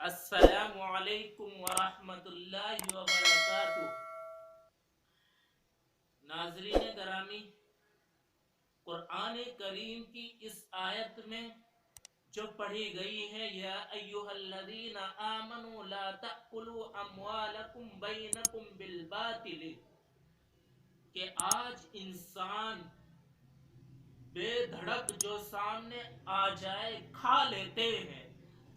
السلام علیکم ورحمۃ اللہ وبرکاتہ۔ ناظرین گرامی، قرآن کریم کی اس آیت میں جو پڑھی گئی ہے یا ایھا الذین آمنوا لا تأکلوا اموالکم بینکم بالباطل، کہ آج انسان بے دھڑک جو سامنے آ جائے کھا لیتے ہیں،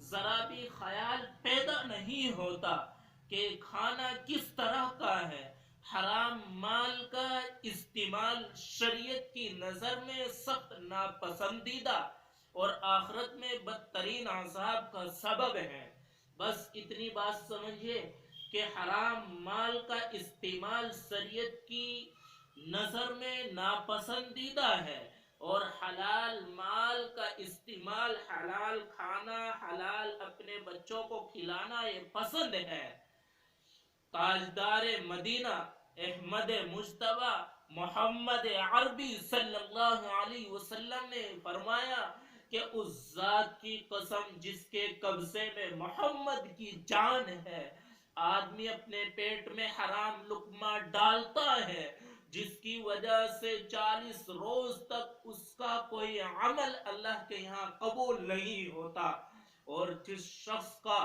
ذرا بھی خیال پیدا نہیں ہوتا کہ کھانا کس طرح کا ہے۔ حرام مال کا استعمال شریعت کی نظر میں سخت ناپسندیدہ اور آخرت میں بدترین عذاب کا سبب ہے۔ بس اتنی بات سمجھیے کہ حرام مال کا استعمال شریعت کی نظر میں ناپسندیدہ ہے، اور حلال مال کا استعمال، حلال کھانا، حلال اپنے بچوں کو کھلانا یہ پسند ہے۔ تاجدار مدینہ احمد مجتبی محمد عربی صلی اللہ علیہ وسلم نے فرمایا کہ اس ذات کی قسم جس کے قبضے میں محمد کی جان ہے، آدمی اپنے پیٹ میں حرام لقمہ ڈالتا ہے جس کی وجہ سے 40 روز تک اس کا کوئی عمل اللہ کے یہاں قبول نہیں ہوتا، اور جس شخص کا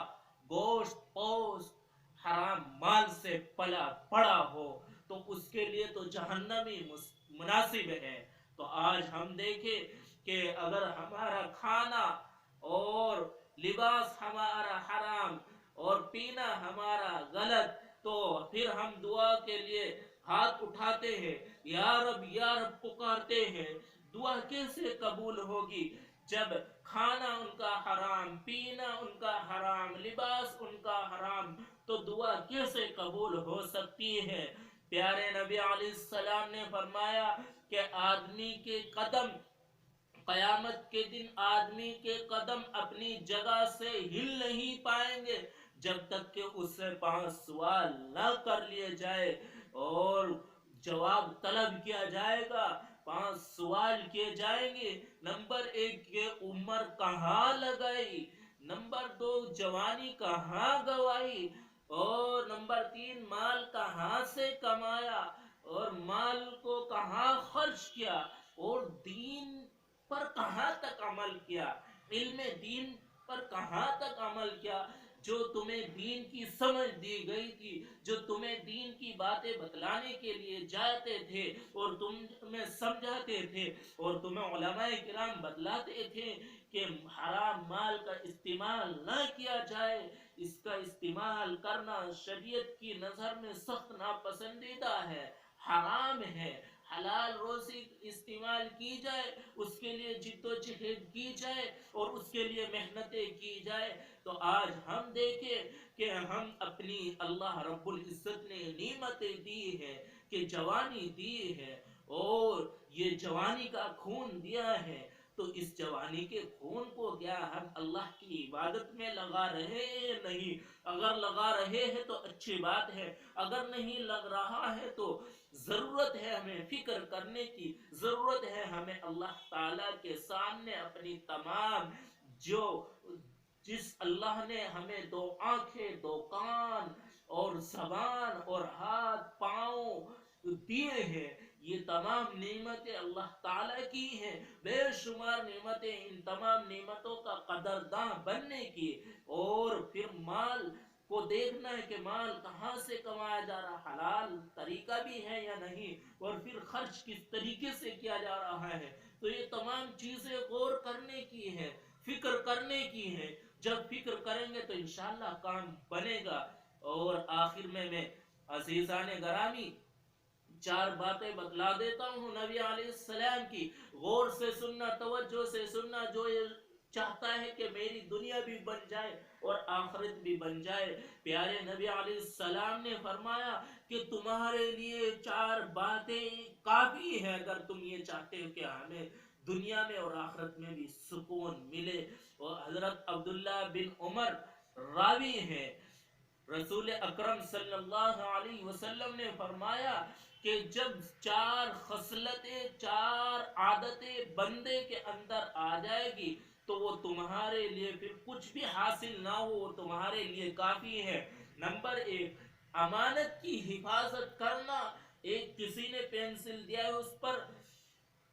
گوشت پوست حرام مال سے پلا پڑا ہو تو اس کے لیے تو جہنم ہی مناسب ہے۔ تو آج ہم دیکھیں کہ اگر ہمارا کھانا اور لباس ہمارا حرام اور پینا ہمارا غلط، تو پھر ہم دعا کے لیے ہاتھ اٹھاتے ہیں، یا رب پکارتے ہیں۔ دعا کیسے قبول ہوگی جب کھانا ان کا حرام، پینا ان کا حرام، لباس ان کا حرام؟ تو دعا کیسے قبول ہو سکتی ہے؟ پیارے نبی علیہ السلام نے فرمایا کہ آدمی کے قدم، قیامت کے دن آدمی کے قدم اپنی جگہ سے ہل نہیں پائیں گے جب تک کہ اس سے 5 سوال نہ کر لیے جائے، اور جواب طلب کیا جائے گا۔ 5 سوال کیے جائیں گے۔ نمبر 1 کہ عمر کہاں لگائی، نمبر 2 جوانی کہاں گوائی، اور نمبر 3 مال کہاں سے کمایا، اور مال کو کہاں خرچ کیا، اور دین پر کہاں تک عمل کیا، علم دین پر کہاں تک عمل کیا۔ جو تمہیں دین کی سمجھ دی گئی تھی، جو تمہیں دین کی باتیں بتلانے کے لیے جاتے تھے اور تمہیں سمجھاتے تھے، اور تمہیں علماء کرام بتلاتے تھے کہ حرام مال کا استعمال نہ کیا جائے، اس کا استعمال کرنا شریعت کی نظر میں سخت ناپسندیدہ ہے، حرام ہے۔ حلال روزی استعمال کی جائے، اس کے لیے جد و جہد کی جائے اور اس کے لیے محنتیں کی جائے۔ تو آج ہم دیکھیں کہ ہم اپنی اللہ رب العزت نے نعمتیں دی ہے کہ جوانی دی ہے، اور یہ جوانی کا خون دیا ہے، تو اس جوانی کے خون کو کیا ہم اللہ کی عبادت میں لگا رہے ہیں؟ نہیں۔ اگر لگا رہے ہیں تو اچھی بات ہے، اگر نہیں لگ رہا ہے تو ضرورت ہے ہمیں فکر کرنے کی، ضرورت ہے ہمیں اللہ تعالیٰ کے سامنے اپنی تمام جس اللہ نے ہمیں 2 آنکھیں، 2 کان اور زبان اور ہاتھ پاؤں دیے ہیں، یہ تمام نعمتیں اللہ تعالیٰ کی ہیں، بے شمار نعمتیں، ان تمام نعمتوں کا قدرداں بننے کی، اور پھر مال کو دیکھنا ہے کہ مال کہاں سے کمایا جا رہا، حلال طریقہ بھی ہے یا نہیں، اور پھر خرچ کس طریقے سے کیا جا رہا ہے۔ تو یہ تمام چیزیں غور کرنے کی ہے، فکر کرنے کی ہے۔ جب فکر کریں گے تو انشاءاللہ کام بنے گا۔ اور آخر میں عزیزان گرامی 4 باتیں بتلا دیتا ہوں نبی علیہ السلام کی، غور سے سننا، توجہ سے سننا۔ جو یہ چاہتا ہے کہ میری دنیا بھی بن جائے اور آخرت بھی بن جائے، پیارے نبی علیہ السلام نے فرمایا کہ تمہارے لیے 4 باتیں کافی ہے اگر تم یہ چاہتے ہو کہ ہمیں دنیا میں اور آخرت میں بھی سکون ملے۔ اور حضرت عبداللہ بن عمر راوی ہے، رسول اکرم صلی اللہ علیہ وسلم نے فرمایا کہ جب 4 خصلتیں، 4 عادتیں بندے کے اندر آ جائے گی تو وہ تمہارے لیے پھر کچھ بھی حاصل نہ ہو وہ تمہارے لیے کافی ہے۔ نمبر ایک، امانت کی حفاظت کرنا۔ ایک کسی نے پینسل دیا ہے اس پر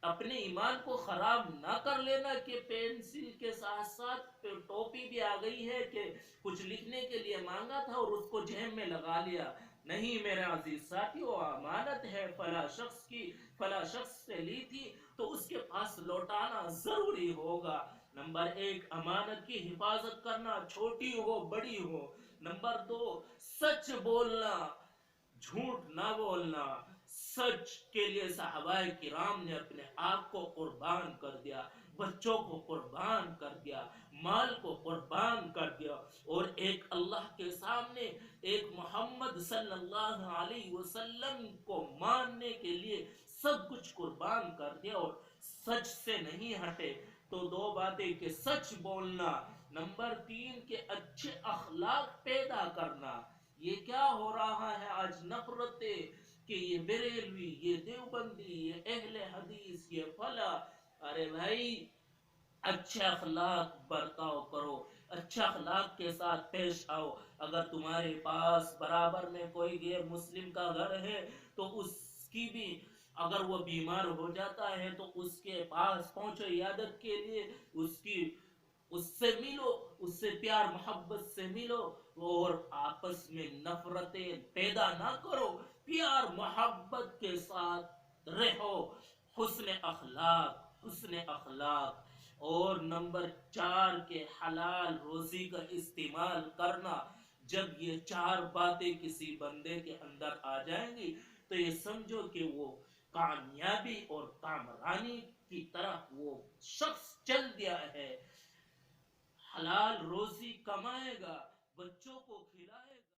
اپنے ایمان کو خراب نہ کر لینا کہ پینسل کے ساتھ ساتھ ٹوپی بھی آ گئی ہے کہ کچھ لکھنے کے لیے مانگا تھا اور اس کو جیب میں لگا لیا۔ نہیں میرے عزیز ساتھیو، امانت ہے فلاں شخص کی، فلاں شخص سے لی تھی تو اس کے پاس لوٹانا ضروری ہوگا۔ نمبر ایک، امانت کی حفاظت کرنا، چھوٹی ہو بڑی ہو۔ نمبر دو، سچ بولنا، جھوٹ نہ بولنا۔ سچ کے لیے صحابہ کرام نے اپنے آپ کو قربان کر دیا، بچوں کو قربان کر دیا، مال کو قربان کر دیا، اور ایک اللہ کے سامنے ایک محمد صلی اللہ علیہ وسلم کو ماننے کے لیے سب کچھ قربان کر دیا اور سچ سے نہیں ہٹے۔ تو دو باتیں کہ سچ بولنا، نمبر تین کہ اچھے اخلاق پیدا کرنا۔ یہ کیا ہو رہا ہے آج؟ نفرتیں کہ یہ بریلوی، یہ دیوبندی، یہ اہل حدیث، یہ فلاں۔ ارے بھائی، اچھے اخلاق برتاؤ کرو، اچھے اخلاق کے ساتھ پیش آؤ۔ اگر تمہارے پاس برابر میں کوئی غیر مسلم کا گھر ہے تو اس کی بھی اگر وہ بیمار ہو جاتا ہے تو اس کے پاس پہنچو عیادت کے لیے، اس سے ملو، اس سے پیار محبت سے ملو، اور آپس میں نفرتیں پیدا نہ کرو، پیار محبت کے ساتھ رہو۔ حسن اخلاق، حسن اخلاق۔ اور نمبر چار کے حلال روزی کا استعمال کرنا۔ جب یہ چار باتیں کسی بندے کے اندر آ جائیں گی تو یہ سمجھو کہ وہ کامیابی اور کامرانی کی طرف وہ شخص چل دیا ہے۔ حلال روزی کمائے گا، بچوں کو کھلائے گا۔